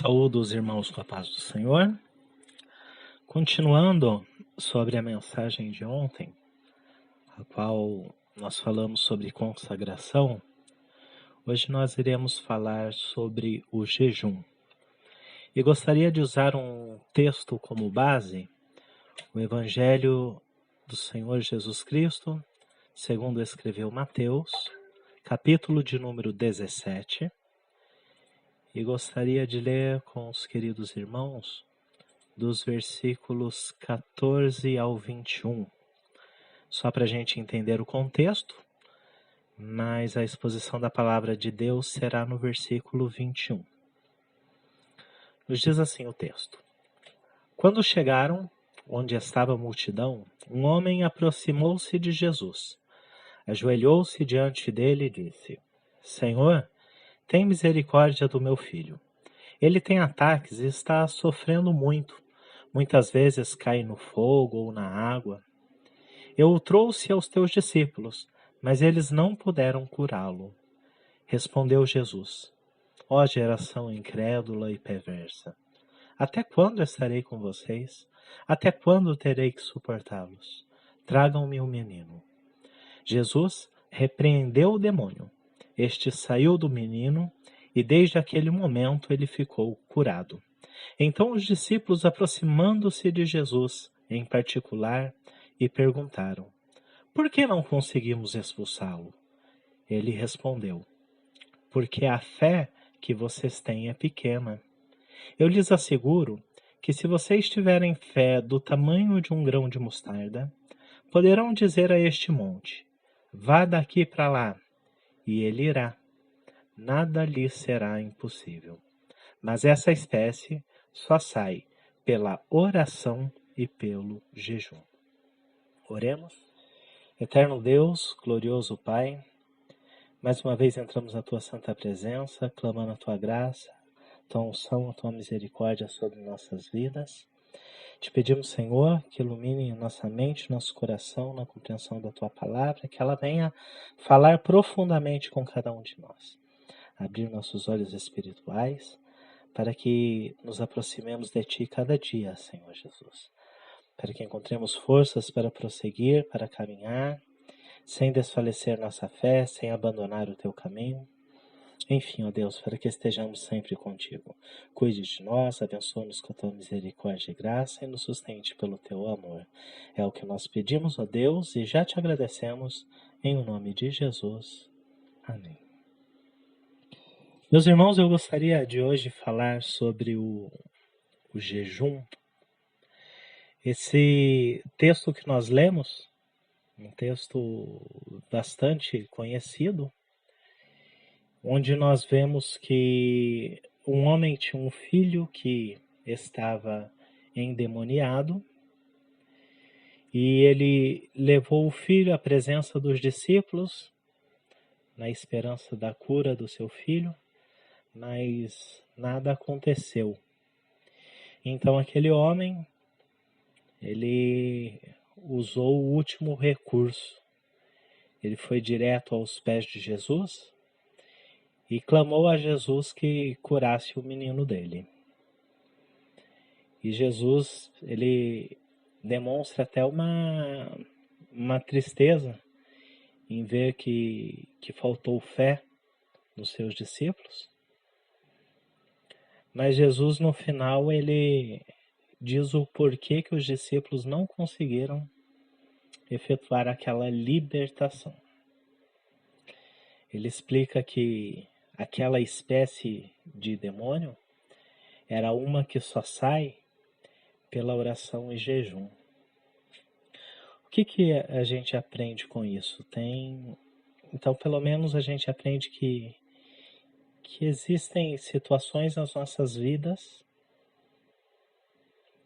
Saúdo os irmãos com a paz do Senhor. Continuando sobre a mensagem de ontem, a qual nós falamos sobre consagração, hoje nós iremos falar sobre o jejum. E gostaria de usar um texto como base, o Evangelho do Senhor Jesus Cristo, segundo escreveu Mateus, capítulo de número 17, e gostaria de ler com os queridos irmãos dos versículos 14 ao 21. Só para a gente entender o contexto, mas a exposição da palavra de Deus será no versículo 21. Nos diz assim o texto: Quando chegaram onde estava a multidão, um homem aproximou-se de Jesus, ajoelhou-se diante dele e disse: Senhor, tem misericórdia do meu filho. Ele tem ataques e está sofrendo muito. Muitas vezes cai no fogo ou na água. Eu o trouxe aos teus discípulos, mas eles não puderam curá-lo. Respondeu Jesus: Ó geração incrédula e perversa, até quando estarei com vocês? Até quando terei que suportá-los? Tragam-me o menino. Jesus repreendeu o demônio. Este saiu do menino e desde aquele momento ele ficou curado. Então os discípulos, aproximando-se de Jesus, em particular, e perguntaram: Por que não conseguimos expulsá-lo? Ele respondeu: Porque a fé que vocês têm é pequena. Eu lhes asseguro que se vocês tiverem fé do tamanho de um grão de mostarda, poderão dizer a este monte: Vá daqui para lá, e ele irá. Nada lhe será impossível. Mas essa espécie só sai pela oração e pelo jejum. Oremos. Eterno Deus, glorioso Pai, mais uma vez entramos na Tua santa presença, clamando a Tua graça, Tua unção, a Tua misericórdia sobre nossas vidas. Te pedimos, Senhor, que ilumine nossa mente, nosso coração na compreensão da Tua palavra, que ela venha falar profundamente com cada um de nós. Abrir nossos olhos espirituais, para que nos aproximemos de Ti cada dia, Senhor Jesus. Para que encontremos forças para prosseguir, para caminhar, sem desfalecer nossa fé, sem abandonar o Teu caminho. Enfim, ó Deus, para que estejamos sempre contigo. Cuide de nós, abençoe-nos com a Tua misericórdia e graça e nos sustente pelo Teu amor. É o que nós pedimos, ó Deus, e já Te agradecemos, em o nome de Jesus. Amém. Meus irmãos, eu gostaria de hoje falar sobre o jejum. Esse texto que nós lemos, um texto bastante conhecido, onde nós vemos que um homem tinha um filho que estava endemoniado e ele levou o filho à presença dos discípulos na esperança da cura do seu filho, mas nada aconteceu. Então aquele homem, ele usou o último recurso. Ele foi direto aos pés de Jesus e clamou a Jesus que curasse o menino dele. E Jesus, ele demonstra até uma tristeza em ver que faltou fé nos seus discípulos. Mas Jesus, no final, ele diz o porquê que os discípulos não conseguiram efetuar aquela libertação. Ele explica que aquela espécie de demônio era uma que só sai pela oração e jejum. O que a gente aprende com isso? Então, pelo menos a gente aprende que existem situações nas nossas vidas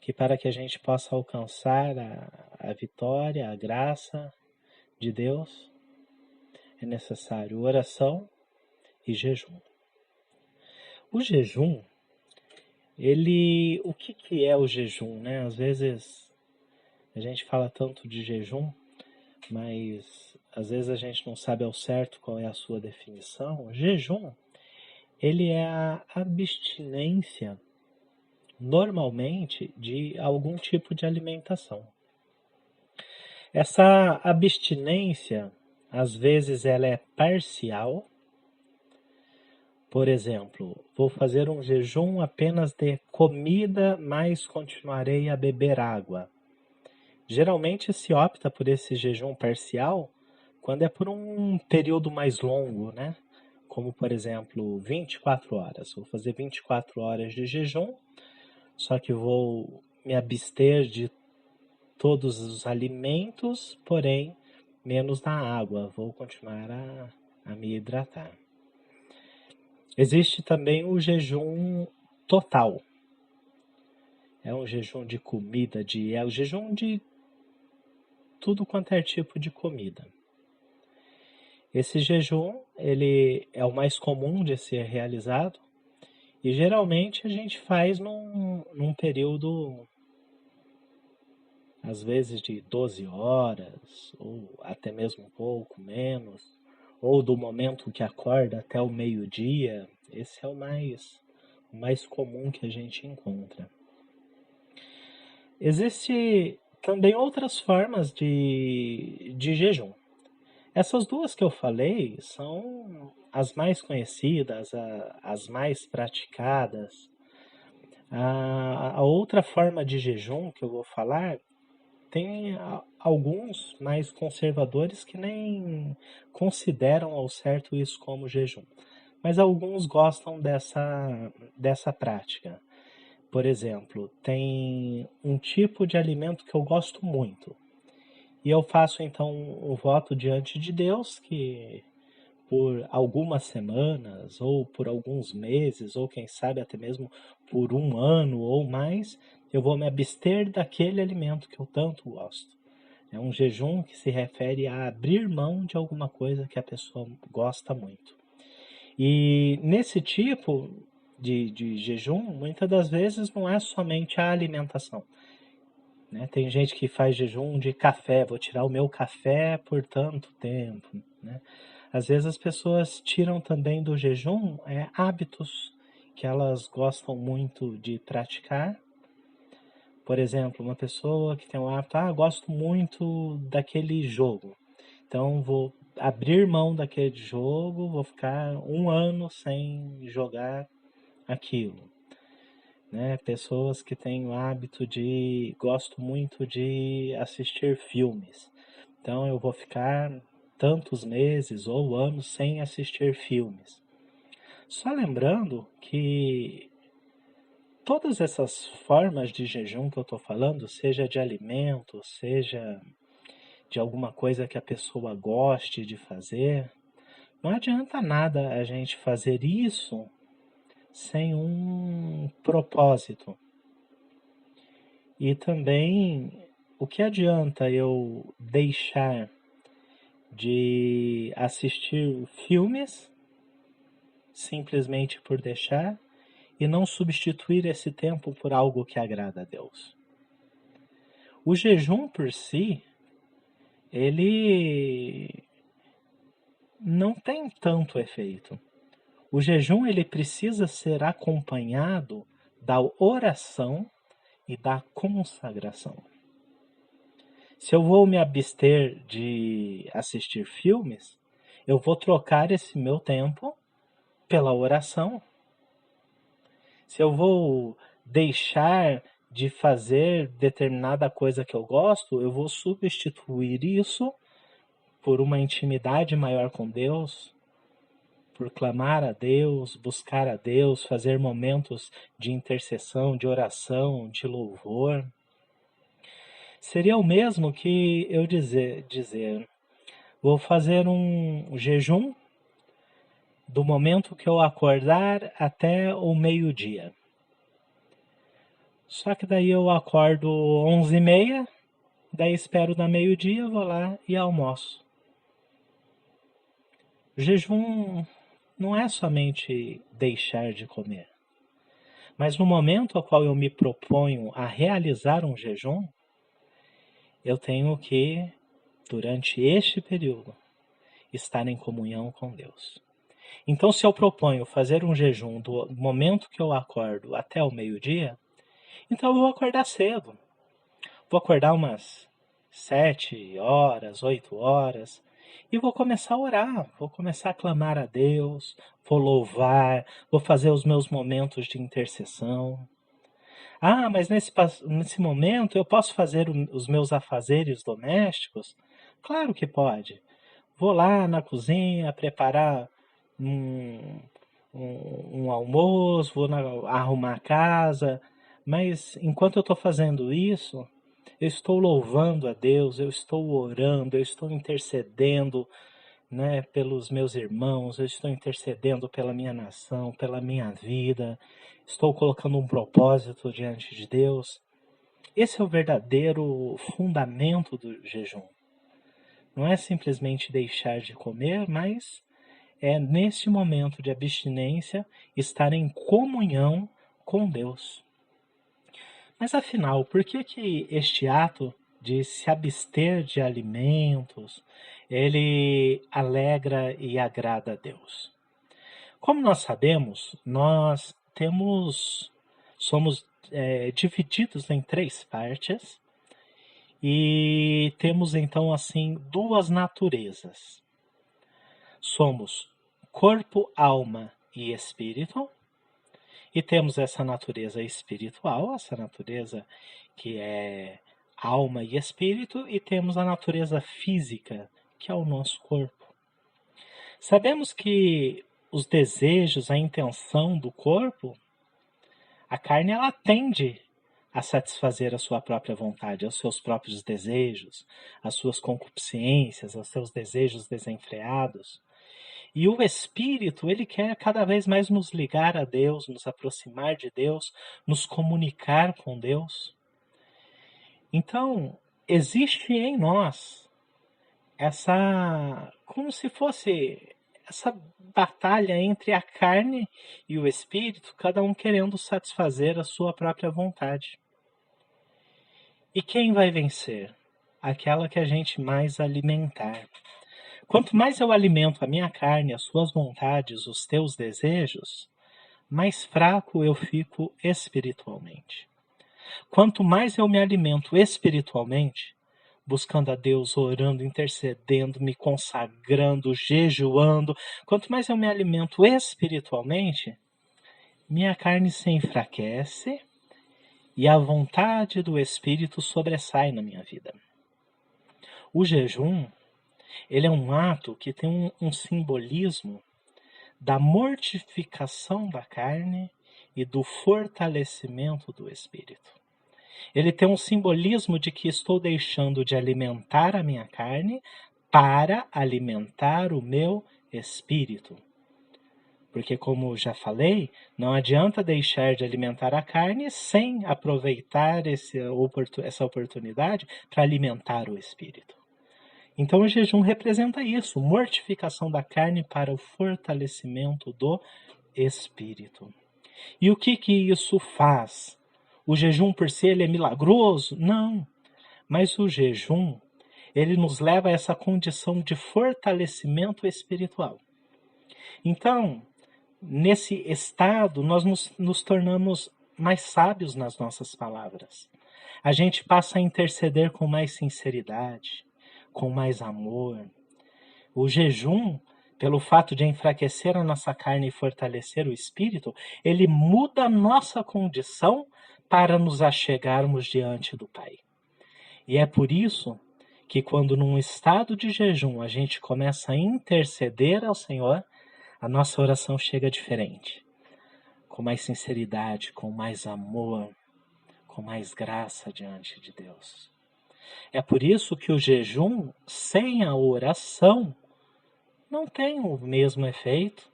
que para que a gente possa alcançar a vitória, a graça de Deus, é necessário oração e jejum. O jejum, o que é o jejum, né? Às vezes a gente fala tanto de jejum, mas às vezes a gente não sabe ao certo qual é a sua definição. O jejum ele é a abstinência, normalmente, de algum tipo de alimentação. Essa abstinência, às vezes, ela é parcial. Por exemplo, vou fazer um jejum apenas de comida, mas continuarei a beber água. Geralmente se opta por esse jejum parcial quando é por um período mais longo, né? Como, por exemplo, 24 horas. Vou fazer 24 horas de jejum, só que vou me abster de todos os alimentos, porém, menos da água. Vou continuar a me hidratar. Existe também o jejum total. É um jejum de comida, é o jejum de tudo quanto é tipo de comida. Esse jejum, ele é o mais comum de ser realizado e geralmente a gente faz num período, às vezes de 12 horas, ou até mesmo um pouco menos, ou do momento que acorda até o meio-dia. Esse é o mais comum que a gente encontra. Existe também outras formas de jejum. Essas duas que eu falei são as mais conhecidas, as mais praticadas. A outra forma de jejum que eu vou falar tem alguns mais conservadores que nem consideram ao certo isso como jejum. Mas alguns gostam dessa prática. Por exemplo, tem um tipo de alimento que eu gosto muito. E eu faço então um voto diante de Deus que por algumas semanas, ou por alguns meses, ou quem sabe até mesmo por um ano ou mais, eu vou me abster daquele alimento que eu tanto gosto. É um jejum que se refere a abrir mão de alguma coisa que a pessoa gosta muito. E nesse tipo de jejum, muitas das vezes não é somente a alimentação. Né? Tem gente que faz jejum de café, vou tirar o meu café por tanto tempo. Né? Às vezes as pessoas tiram também do jejum hábitos que elas gostam muito de praticar. Por exemplo, uma pessoa que tem o hábito, gosto muito daquele jogo. Então vou abrir mão daquele jogo, vou ficar um ano sem jogar aquilo. Né? Pessoas que têm o hábito gosto muito de assistir filmes. Então eu vou ficar tantos meses ou anos sem assistir filmes. Só lembrando que todas essas formas de jejum que eu estou falando, seja de alimento, seja de alguma coisa que a pessoa goste de fazer, não adianta nada a gente fazer isso sem um propósito. E também, o que adianta eu deixar de assistir filmes simplesmente por deixar e não substituir esse tempo por algo que agrada a Deus? O jejum por si, ele não tem tanto efeito. O jejum ele precisa ser acompanhado da oração e da consagração. Se eu vou me abster de assistir filmes, eu vou trocar esse meu tempo pela oração. Se eu vou deixar de fazer determinada coisa que eu gosto, eu vou substituir isso por uma intimidade maior com Deus, por clamar a Deus, buscar a Deus, fazer momentos de intercessão, de oração, de louvor. Seria o mesmo que eu dizer vou fazer um jejum do momento que eu acordar até o meio-dia. Só que daí eu acordo 11h30, daí espero da meio-dia, vou lá e almoço. O jejum não é somente deixar de comer. Mas no momento ao qual eu me proponho a realizar um jejum, eu tenho que, durante este período, estar em comunhão com Deus. Então, se eu proponho fazer um jejum do momento que eu acordo até o meio-dia, então eu vou acordar cedo. Vou acordar umas 7 horas, 8 horas, e vou começar a orar, vou começar a clamar a Deus, vou louvar, vou fazer os meus momentos de intercessão. Ah, mas nesse momento eu posso fazer os meus afazeres domésticos? Claro que pode. Vou lá na cozinha preparar um, um almoço, arrumar a casa, mas enquanto eu estou fazendo isso, eu estou louvando a Deus, eu estou orando, eu estou intercedendo, né, pelos meus irmãos, eu estou intercedendo pela minha nação, pela minha vida, estou colocando um propósito diante de Deus. Esse é o verdadeiro fundamento do jejum. Não é simplesmente deixar de comer, mas é neste momento de abstinência estar em comunhão com Deus. Mas afinal, por que este ato de se abster de alimentos, ele alegra e agrada a Deus? Como nós sabemos, somos divididos em 3 partes e temos então assim 2 naturezas. Somos corpo, alma e espírito. E temos essa natureza espiritual, essa natureza que é alma e espírito, e temos a natureza física, que é o nosso corpo. Sabemos que os desejos, a intenção do corpo, a carne ela tende a satisfazer a sua própria vontade, aos seus próprios desejos, às suas concupiscências, aos seus desejos desenfreados. E o Espírito, ele quer cada vez mais nos ligar a Deus, nos aproximar de Deus, nos comunicar com Deus. Então, existe em nós como se fosse essa batalha entre a carne e o Espírito, cada um querendo satisfazer a sua própria vontade. E quem vai vencer? Aquela que a gente mais alimentar. Quanto mais eu alimento a minha carne, as suas vontades, os teus desejos, mais fraco eu fico espiritualmente. Quanto mais eu me alimento espiritualmente, buscando a Deus, orando, intercedendo, me consagrando, jejuando, quanto mais eu me alimento espiritualmente, minha carne se enfraquece e a vontade do Espírito sobressai na minha vida. O jejum, ele é um ato que tem um simbolismo da mortificação da carne e do fortalecimento do espírito. Ele tem um simbolismo de que estou deixando de alimentar a minha carne para alimentar o meu espírito. Porque, como já falei, não adianta deixar de alimentar a carne sem aproveitar essa oportunidade para alimentar o espírito. Então o jejum representa isso, mortificação da carne para o fortalecimento do espírito. E o que isso faz? O jejum por si ele é milagroso? Não. Mas o jejum, ele nos leva a essa condição de fortalecimento espiritual. Então, nesse estado, nós nos tornamos mais sábios nas nossas palavras. A gente passa a interceder com mais sinceridade, com mais amor. O jejum, pelo fato de enfraquecer a nossa carne e fortalecer o espírito, ele muda a nossa condição para nos achegarmos diante do Pai. E é por isso que quando num estado de jejum a gente começa a interceder ao Senhor, a nossa oração chega diferente, com mais sinceridade, com mais amor, com mais graça diante de Deus. É por isso que o jejum sem a oração não tem o mesmo efeito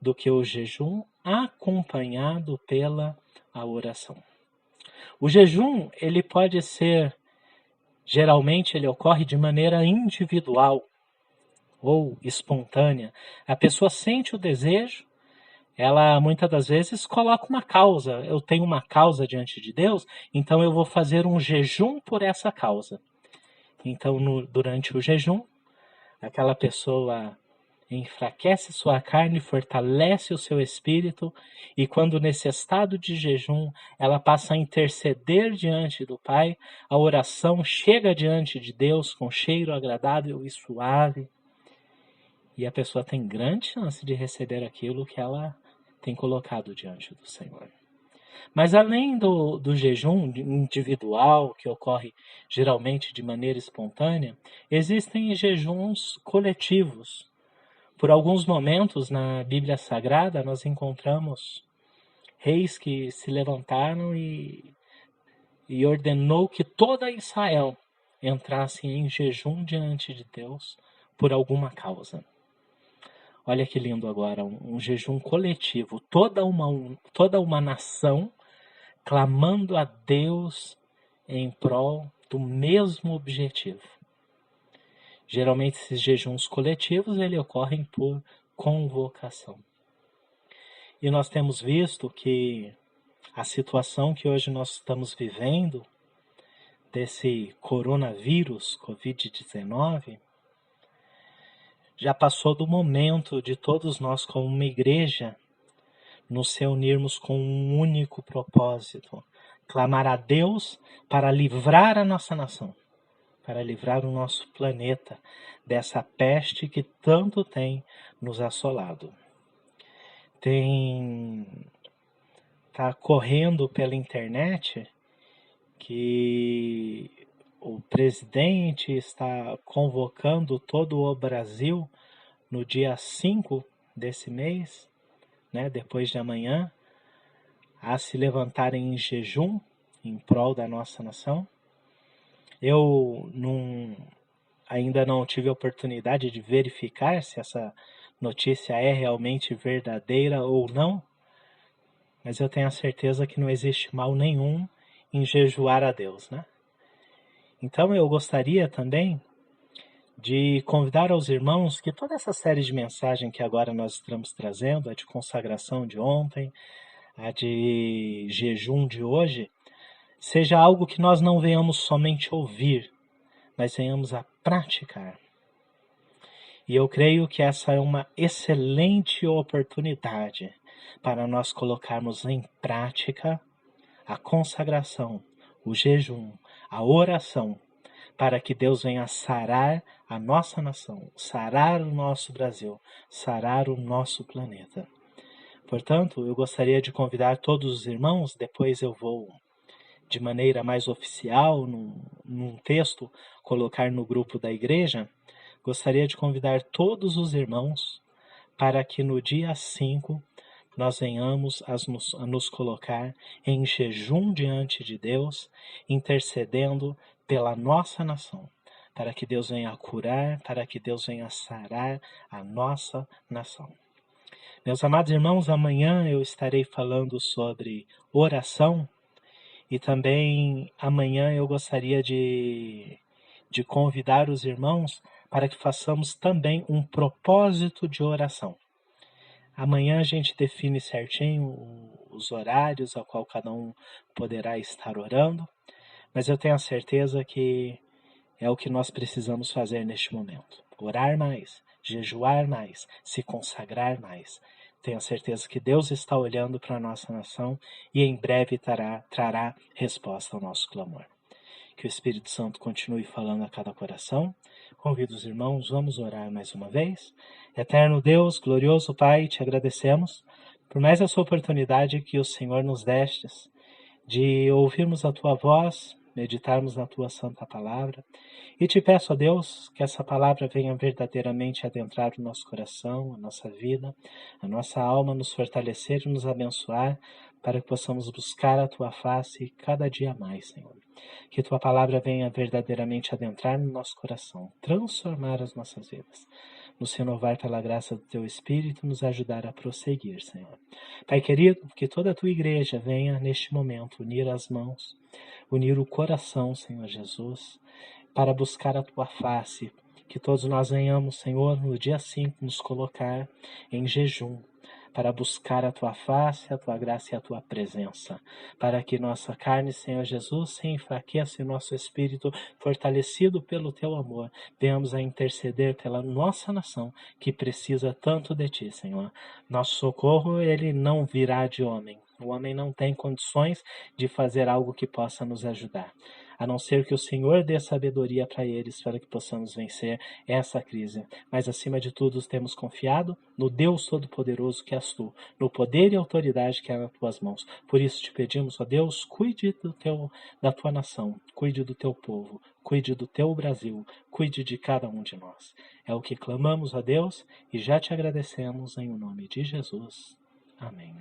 do que o jejum acompanhado pela oração. O jejum, geralmente ele ocorre de maneira individual ou espontânea. A pessoa sente o desejo, ela muitas das vezes coloca uma causa. Eu tenho uma causa diante de Deus, então eu vou fazer um jejum por essa causa. Então, durante o jejum, aquela pessoa enfraquece sua carne, fortalece o seu espírito, e quando nesse estado de jejum ela passa a interceder diante do Pai, a oração chega diante de Deus com cheiro agradável e suave, e a pessoa tem grande chance de receber aquilo que ela tem colocado diante do Senhor. Mas além do jejum individual, que ocorre geralmente de maneira espontânea, existem jejuns coletivos. Por alguns momentos na Bíblia Sagrada nós encontramos reis que se levantaram e ordenou que toda Israel entrasse em jejum diante de Deus por alguma causa. Olha que lindo agora, um jejum coletivo, toda uma nação clamando a Deus em prol do mesmo objetivo. Geralmente esses jejuns coletivos ocorrem por convocação. E nós temos visto que a situação que hoje nós estamos vivendo, desse coronavírus, Covid-19, já passou do momento de todos nós como uma igreja nos reunirmos com um único propósito: clamar a Deus para livrar a nossa nação, para livrar o nosso planeta dessa peste que tanto tem nos assolado. Tá correndo pela internet que o presidente está convocando todo o Brasil no dia 5 desse mês, depois de amanhã, a se levantarem em jejum em prol da nossa nação. Eu ainda não tive a oportunidade de verificar se essa notícia é realmente verdadeira ou não, mas eu tenho a certeza que não existe mal nenhum em jejuar a Deus, Então eu gostaria também de convidar aos irmãos que toda essa série de mensagens que agora nós estamos trazendo, a de consagração de ontem, a de jejum de hoje, seja algo que nós não venhamos somente ouvir, mas venhamos a praticar. E eu creio que essa é uma excelente oportunidade para nós colocarmos em prática a consagração, o jejum, a oração, para que Deus venha sarar a nossa nação, sarar o nosso Brasil, sarar o nosso planeta. Portanto, eu gostaria de convidar todos os irmãos, depois eu vou, de maneira mais oficial, num texto, colocar no grupo da igreja. Gostaria de convidar todos os irmãos para que no dia 5 nós venhamos a nos colocar em jejum diante de Deus, intercedendo pela nossa nação, para que Deus venha curar, para que Deus venha sarar a nossa nação. Meus amados irmãos, amanhã eu estarei falando sobre oração, e também amanhã eu gostaria de convidar os irmãos para que façamos também um propósito de oração. Amanhã a gente define certinho os horários ao qual cada um poderá estar orando, mas eu tenho a certeza que é o que nós precisamos fazer neste momento. Orar mais, jejuar mais, se consagrar mais. Tenho a certeza que Deus está olhando para a nossa nação e em breve trará resposta ao nosso clamor. Que o Espírito Santo continue falando a cada coração. Convido os irmãos, vamos orar mais uma vez. Eterno Deus, glorioso Pai, te agradecemos por mais essa oportunidade que o Senhor nos destes de ouvirmos a Tua voz, meditarmos na Tua santa palavra. E te peço, ó Deus, que essa palavra venha verdadeiramente adentrar o nosso coração, a nossa vida, a nossa alma, nos fortalecer e nos abençoar, para que possamos buscar a Tua face cada dia mais, Senhor. Que Tua palavra venha verdadeiramente adentrar no nosso coração, transformar as nossas vidas, nos renovar pela graça do Teu Espírito, nos ajudar a prosseguir, Senhor. Pai querido, que toda a Tua igreja venha neste momento unir as mãos, unir o coração, Senhor Jesus, para buscar a Tua face. Que todos nós venhamos, Senhor, no dia 5, nos colocar em jejum, para buscar a Tua face, a Tua graça e a Tua presença, para que nossa carne, Senhor Jesus, se enfraqueça e nosso espírito, fortalecido pelo Teu amor, venhamos a interceder pela nossa nação, que precisa tanto de Ti, Senhor. Nosso socorro, ele não virá de homem. O homem não tem condições de fazer algo que possa nos ajudar, a não ser que o Senhor dê sabedoria para eles, para que possamos vencer essa crise. Mas, acima de tudo, temos confiado no Deus Todo-Poderoso que és Tu, no poder e autoridade que é nas Tuas mãos. Por isso te pedimos, ó Deus, cuide da Tua nação, cuide do Teu povo, cuide do Teu Brasil, cuide de cada um de nós. É o que clamamos, ó Deus, e já te agradecemos em nome de Jesus. Amém.